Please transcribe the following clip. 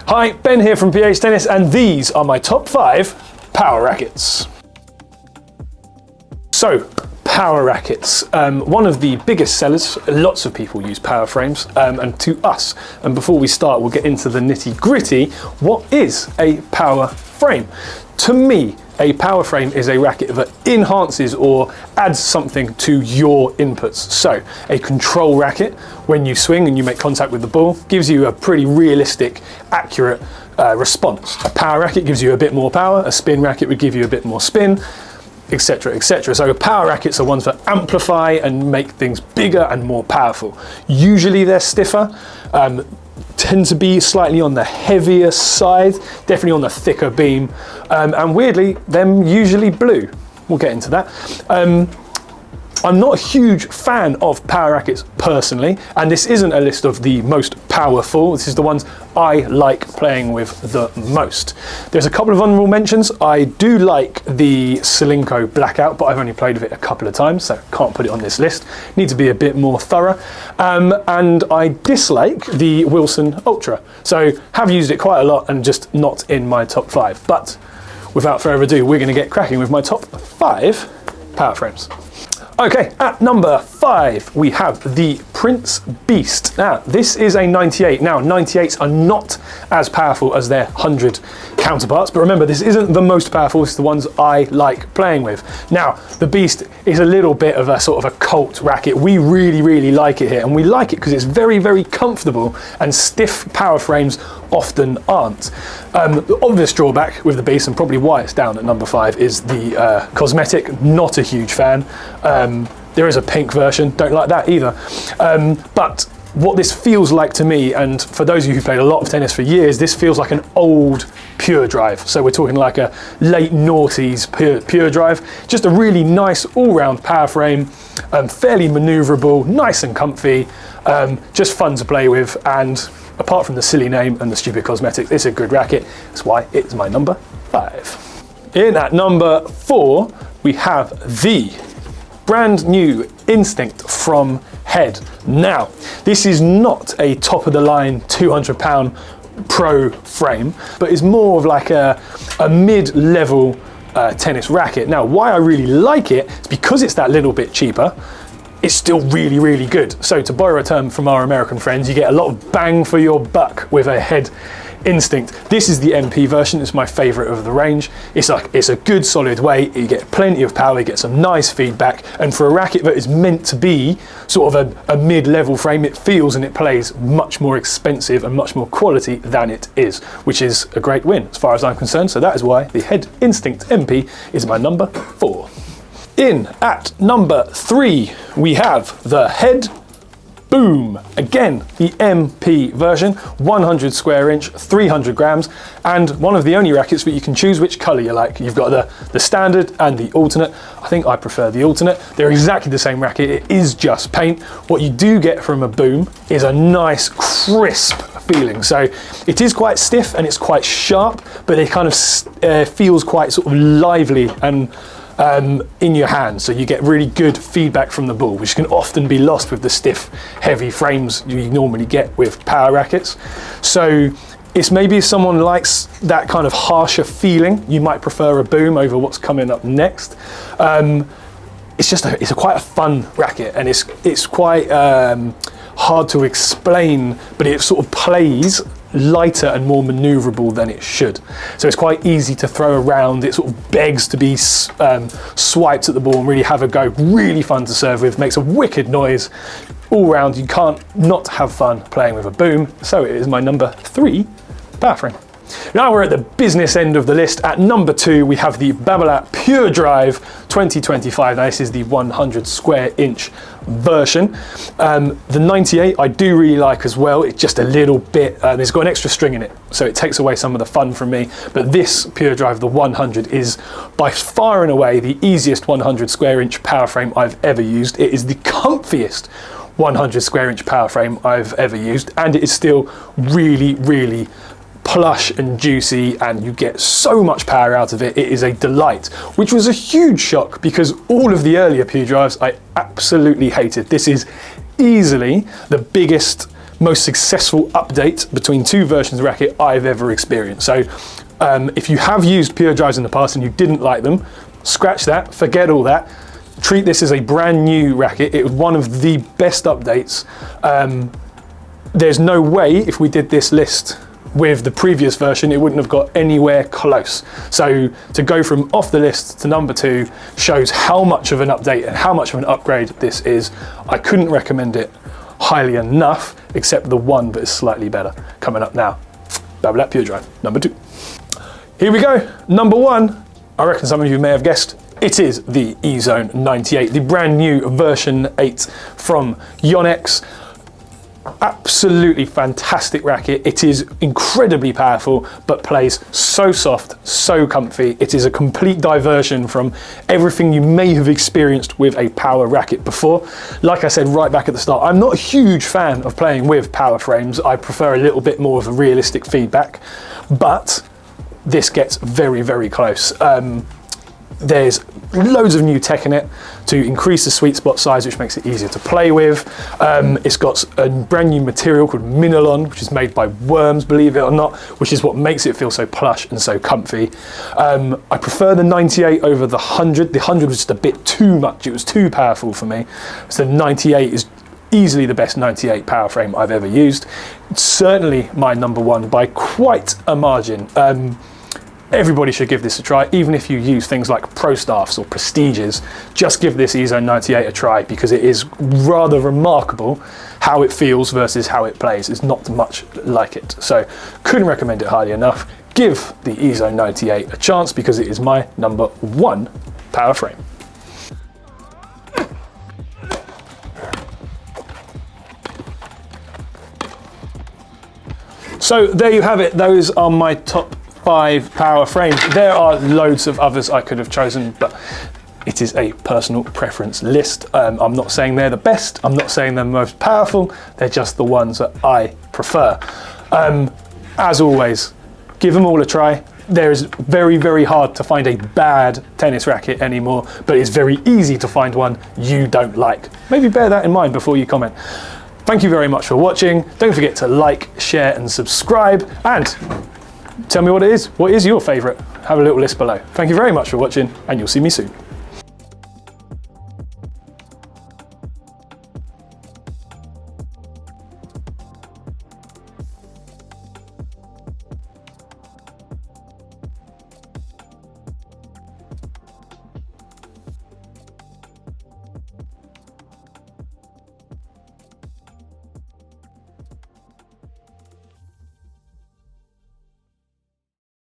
Hi, Ben here from PH Tennis, and these are my top 5 Power Rackets. So, Power Rackets, one of the biggest sellers. Lots of people use power frames, and to us. And before we start, we'll get into the nitty gritty. What is a power frame? To me, a power frame is a racket that enhances or adds something to your inputs. So a control racket, when you swing and you make contact with the ball, gives you a pretty realistic, accurate response. A power racket gives you a bit more power, a spin racket would give you a bit more spin, etc, etc. So power rackets are ones that amplify and make things bigger and more powerful. Usually they're stiffer, tend to be slightly on the heavier side, definitely on the thicker beam, and weirdly, them usually blue. We'll get into that. I'm not a huge fan of power rackets personally, and this isn't a list of the most powerful. This is the ones I like playing with the most. There's a couple of honorable mentions. I do like the Solinco Blackout, but I've only played with it a couple of times, so can't put it on this list. Need to be a bit more thorough. And I dislike the Wilson Ultra. So have used it quite a lot and just not in my top 5. But without further ado, we're going to get cracking with my top 5 power frames. Okay, at number 5, we have the Prince Beast. Now, this is a 98. Now, 98s are not as powerful as their 100 counterparts, but remember, this isn't the most powerful, it's the ones I like playing with. Now, the Beast is a little bit of a sort of a cult racket. We really, really like it here, and we like it because it's very, very comfortable, and stiff power frames often aren't. The obvious drawback with the Beast, and probably why it's down at number 5, is the cosmetic. Not a huge fan. There is a pink version, don't like that either. But what this feels like to me, and for those of you who played a lot of tennis for years, this feels like an old Pure Drive. So we're talking like a late noughties Pure Drive. Just a really nice all-round power frame, fairly maneuverable, nice and comfy, just fun to play with, and apart from the silly name and the stupid cosmetics, it's a good racket. That's why it's my number 5. In at number 4, we have the brand new Instinct from Head. Now, this is not a top-of-the-line £200 pro frame, but is more of like a mid-level tennis racket. Now, why I really like it is because it's that little bit cheaper. It's still really, really good. So to borrow a term from our American friends, you get a lot of bang for your buck with a Head Instinct. This is the MP version. It's my favorite of the range. It's a good solid weight. You get plenty of power, you get some nice feedback, and for a racket that is meant to be sort of a mid-level frame, it feels and it plays much more expensive and much more quality than it is, which is a great win as far as I'm concerned. So that is why the Head Instinct MP is my number 4. In at number 3, we have the Head Boom. Again, the MP version, 100 square inch, 300 grams, and one of the only rackets that you can choose which color you like. You've got the standard and the alternate. I think I prefer the alternate. They're exactly the same racket. It is just paint. What you do get from a Boom is a nice crisp feeling. So it is quite stiff and it's quite sharp, but it kind of feels quite sort of lively and in your hand, so you get really good feedback from the ball, which can often be lost with the stiff, heavy frames you normally get with power rackets. So it's maybe if someone likes that kind of harsher feeling, you might prefer a Boom over what's coming up next. It's quite a fun racket, and it's quite hard to explain, but it sort of plays lighter and more maneuverable than it should. So it's quite easy to throw around. It sort of begs to be swiped at the ball and really have a go. Really fun to serve with, makes a wicked noise. All round, you can't not have fun playing with a Boom. So it is my number 3 power frame. Now we're at the business end of the list. At number 2, we have the Babolat Pure Drive 2025. Now this is the 100 square inch version. The 98 I do really like as well. It's just a little bit, it's got an extra string in it, so it takes away some of the fun from me. But this Pure Drive, the 100, is by far and away the easiest 100 square inch power frame I've ever used. It is the comfiest 100 square inch power frame I've ever used, and it is still really, really plush and juicy, and you get so much power out of it. It is a delight, which was a huge shock because all of the earlier Pure Drives I absolutely hated. This is easily the biggest most successful update between two versions of Racket I've ever experienced. So if you have used pure drives in the past and you didn't like them, scratch that, forget all that. Treat this as a brand new Racket. It was one of the best updates. There's no way if we did this list with the previous version, it wouldn't have got anywhere close. So to go from off the list to number 2 shows how much of an update and how much of an upgrade this is. I couldn't recommend it highly enough, except the one that is slightly better coming up now. Babolat Pure Drive, number 2. Here we go, number 1. I reckon some of you may have guessed. It is the Ezone 98, the brand new version 8 from Yonex. Absolutely fantastic racket. It is incredibly powerful, but plays so soft, so comfy. It is a complete diversion from everything you may have experienced with a power racket before. Like I said right back at the start, I'm not a huge fan of playing with power frames. I prefer a little bit more of a realistic feedback, but this gets very, very close. There's loads of new tech in it to increase the sweet spot size, which makes it easier to play with. It's got a brand new material called Mineral, which is made by worms, believe it or not, which is what makes it feel so plush and so comfy. I prefer the 98 over the 100. The 100 was just a bit too much. It was too powerful for me. So the 98 is easily the best 98 power frame I've ever used. It's certainly my number 1 by quite a margin. Everybody should give this a try, even if you use things like Pro Staffs or Prestiges. Just give this Ezone 98 a try, because it is rather remarkable how it feels versus how it plays. It's not much like it. So couldn't recommend it highly enough. Give the Ezone 98 a chance, because it is my number 1 power frame. So there you have it. Those are my top 5 power frames. There are loads of others I could have chosen, but it is a personal preference list. I'm not saying they're the best. I'm not saying they're the most powerful. They're just the ones that I prefer. As always, give them all a try. There is very, very hard to find a bad tennis racket anymore, but it's very easy to find one you don't like. Maybe bear that in mind before you comment. Thank you very much for watching. Don't forget to like, share, and subscribe, and tell me what it is. What is your favourite? Have a little list below. Thank you very much for watching, and you'll see me soon.